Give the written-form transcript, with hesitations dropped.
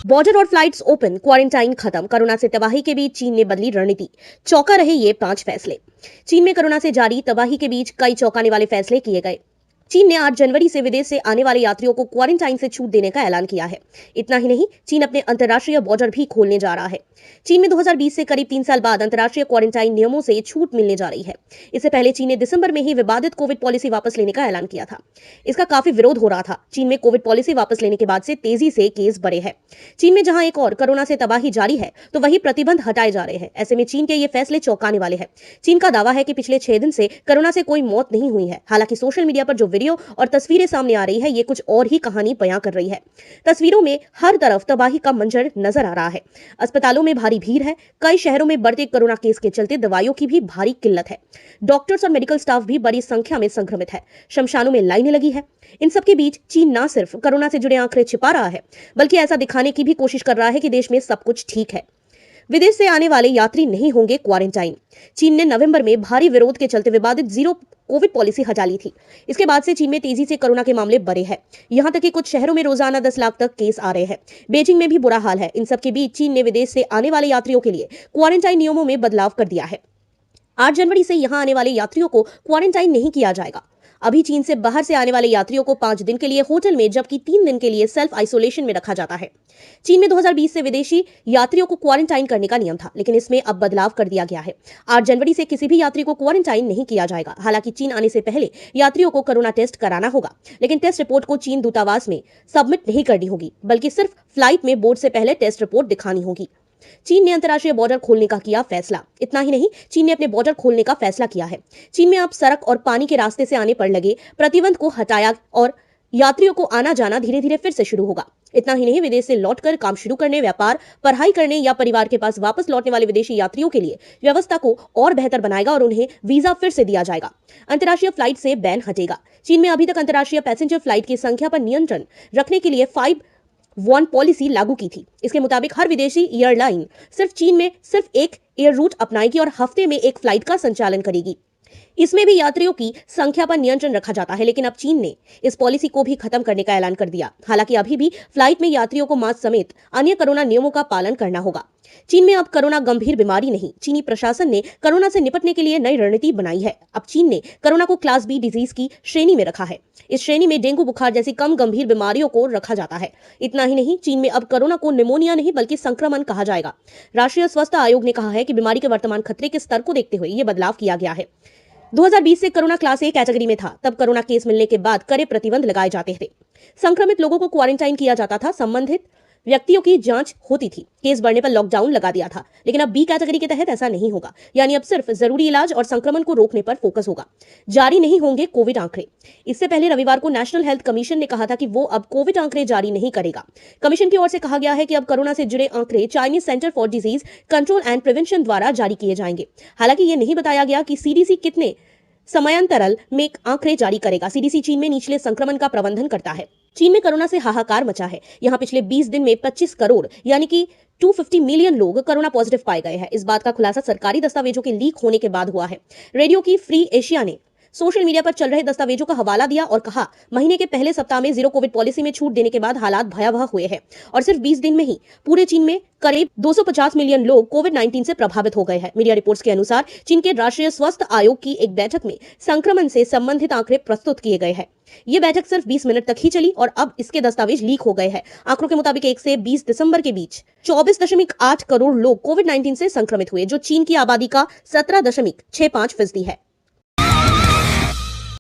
Border और flights open, quarantine खत्म, corona से तबाही के बीच चीन ने बदली रणनीति, चौंका रहे ये 5 फैसले। चीन में कोरोना से जारी तबाही के बीच कई चौंकाने वाले फैसले किए गए। चीन ने 8 जनवरी से विदेश से आने वाले यात्रियों को क्वारंटाइन से छूट देने का ऐलान किया है। इतना ही नहीं, चीन अपने अंतर्राष्ट्रीय बॉर्डर भी खोलने जा रहा है। चीन में 2020 से करीब 3 साल बाद अंतर्राष्ट्रीय क्वारंटाइन नियमों से छूट मिलने जा रही है। इससे पहले चीन ने दिसंबर में ही विवादित कोविड पॉलिसी वापस लेने का ऐलान किया था। इसका काफी विरोध हो रहा था। चीन में कोविड पॉलिसी वापस लेने के बाद से तेजी से केस बढ़े हैं। चीन में जहां एक और कोरोना से तबाही जारी है, तो वहीं प्रतिबंध हटाए जा रहे हैं। ऐसे में चीन के ये फैसले चौंकाने वाले हैं। चीन का दावा है कि पिछले 6 दिन से कोरोना से कोई मौत नहीं हुई है। हालांकि सोशल मीडिया पर जो वीडियो और तस्वीरें सामने आ रही है, ये कुछ और ही कहानी बयां कर रही है। तस्वीरों में हर तरफ तबाही का मंजर नजर आ रहा है। अस्पतालों में भारी भीड़ है। कई शहरों में बढ़ते कोरोना केस के चलते दवाइयों की भी भारी किल्लत है। डॉक्टर्स और मेडिकल स्टाफ भी बड़ी संख्या में संक्रमित है। शमशानों में लाइनें लगी है। इन सबके बीच चीन न सिर्फ कोरोना से जुड़े आंकड़े छिपा रहा है, बल्कि ऐसा दिखाने की भी कोशिश कर रहा है कि देश में सब कुछ ठीक है। विदेश से आने वाले यात्री नहीं होंगे क्वारंटाइन। चीन ने नवंबर में भारी विरोध के चलते विवादित जीरो कोविड पॉलिसी हटा ली थी। इसके बाद से चीन में तेजी से कोरोना के मामले बढ़े हैं। यहां तक कि कुछ शहरों में रोजाना 10 लाख तक केस आ रहे हैं। बीजिंग में भी बुरा हाल है। इन सब के बीच चीन ने विदेश से आने वाले यात्रियों के लिए क्वारंटाइन नियमों में बदलाव कर दिया है। 8 जनवरी से यहां आने वाले यात्रियों को क्वारंटाइन नहीं किया जाएगा। अभी चीन से बाहर से आने वाले यात्रियों को 5 दिन के लिए होटल में, जबकि 3 दिन के लिए सेल्फ आइसोलेशन में रखा जाता है। चीन में 2020 से विदेशी यात्रियों को क्वारंटाइन करने का नियम था, लेकिन इसमें अब बदलाव कर दिया गया है। 8 जनवरी से किसी भी यात्री को क्वारंटाइन नहीं किया जाएगा। हालांकि चीन आने से पहले यात्रियों को कोरोना टेस्ट कराना होगा, लेकिन टेस्ट रिपोर्ट को चीन दूतावास में सबमिट नहीं करनी होगी, बल्कि सिर्फ फ्लाइट में बोर्ड से पहले टेस्ट रिपोर्ट दिखानी होगी। चीन ने अंतर्राष्ट्रीय बॉर्डर खोलने का किया फैसला। इतना ही नहीं, चीन ने अपने बॉर्डर खोलने का फैसला किया है। चीन में अब सड़क और पानी के रास्ते से आने पर लगे प्रतिबंध को हटाया और यात्रियों को आना जाना धीरे धीरे फिर से शुरू होगा। इतना ही नहीं, विदेश से लौटकर काम शुरू करने, व्यापार, पढ़ाई करने या परिवार के पास वापस लौटने वाले विदेशी यात्रियों के लिए व्यवस्था को और बेहतर बनाएगा और उन्हें वीजा फिर से दिया जाएगा। अंतर्राष्ट्रीय फ्लाइट से बैन हटेगा। चीन में अभी तक अंतर्राष्ट्रीय पैसेंजर फ्लाइट की संख्या पर नियंत्रण रखने के लिए 5-1 पॉलिसी लागू की थी। इसके मुताबिक हर विदेशी एयरलाइन सिर्फ चीन में सिर्फ एक एयर रूट अपनाएगी और हफ्ते में एक फ्लाइट का संचालन करेगी। इसमें भी यात्रियों की संख्या पर नियंत्रण रखा जाता है, लेकिन अब चीन ने इस पॉलिसी को भी खत्म करने का ऐलान कर दिया। हालांकि अभी भी फ्लाइट में यात्रियों को मास्क समेत अन्य कोरोना नियमों का पालन करना होगा। चीन में अब कोरोना गंभीर बीमारी नहीं। चीनी प्रशासन ने कोरोना से निपटने के लिए नई रणनीति बनाई है। अब चीन ने कोरोना को क्लास बी डिजीज की श्रेणी में रखा है। इस श्रेणी में डेंगू बुखार जैसी कम गंभीर बीमारियों को रखा जाता है। इतना ही नहीं, चीन में अब कोरोना को निमोनिया नहीं बल्कि संक्रमण कहा जाएगा। राष्ट्रीय स्वास्थ्य आयोग ने कहा है कि बीमारी के वर्तमान खतरे के स्तर को देखते हुए यह बदलाव किया गया है। 2020 से कोरोना क्लास ए कैटेगरी में था। तब कोरोना केस मिलने के बाद कड़े प्रतिबंध लगाए जाते थे। संक्रमित लोगों को क्वारंटाइन किया जाता था। संबंधित व्यक्तियों की जांच होती थी। केस बढ़ने पर लॉकडाउन लगा दिया था। लेकिन अब बी कैटेगरी के तहत ऐसा नहीं होगा। यानी अब सिर्फ जरूरी इलाज और संक्रमण को रोकने पर फोकस होगा। जारी नहीं होंगे कोविड आंकड़े। इससे पहले रविवार को नेशनल हेल्थ कमीशन ने कहा था कि वो अब कोविड आंकड़े जारी नहीं करेगा। कमीशन की ओर से कहा गया है कि अब कोरोना से जुड़े आंकड़े Chinese centre for disease control and prevention द्वारा जारी किए जाएंगे। हालांकि ये नहीं बताया गया कि सीडीसी कितने समयांतराल में आंकड़े जारी करेगा। सीडीसी चीन में निचले संक्रमण का प्रबंधन करता है। चीन में कोरोना से हाहाकार मचा है। यहां पिछले 20 दिन में 25 करोड़ यानी कि 250 मिलियन लोग कोरोना पॉजिटिव पाए गए हैं। इस बात का खुलासा सरकारी दस्तावेजों के लीक होने के बाद हुआ है। रेडियो की फ्री एशिया ने सोशल मीडिया पर चल रहे दस्तावेजों का हवाला दिया और कहा, महीने के पहले सप्ताह में जीरो कोविड पॉलिसी में छूट देने के बाद हालात भयावह हुए हैं और सिर्फ 20 दिन में ही पूरे चीन में करीब 250 मिलियन लोग कोविड-19 से प्रभावित हो गए हैं। मीडिया रिपोर्ट्स के अनुसार चीन के राष्ट्रीय स्वास्थ्य आयोग की एक बैठक में संक्रमण से संबंधित आंकड़े प्रस्तुत किए गए हैं। ये बैठक सिर्फ 20 मिनट तक ही चली और अब इसके दस्तावेज लीक हो गए हैं। आंकड़ों के मुताबिक 1 से 20 दिसंबर के बीच 24.8 करोड़ लोग कोविड-19 से संक्रमित हुए, जो चीन की आबादी का 17.65% है।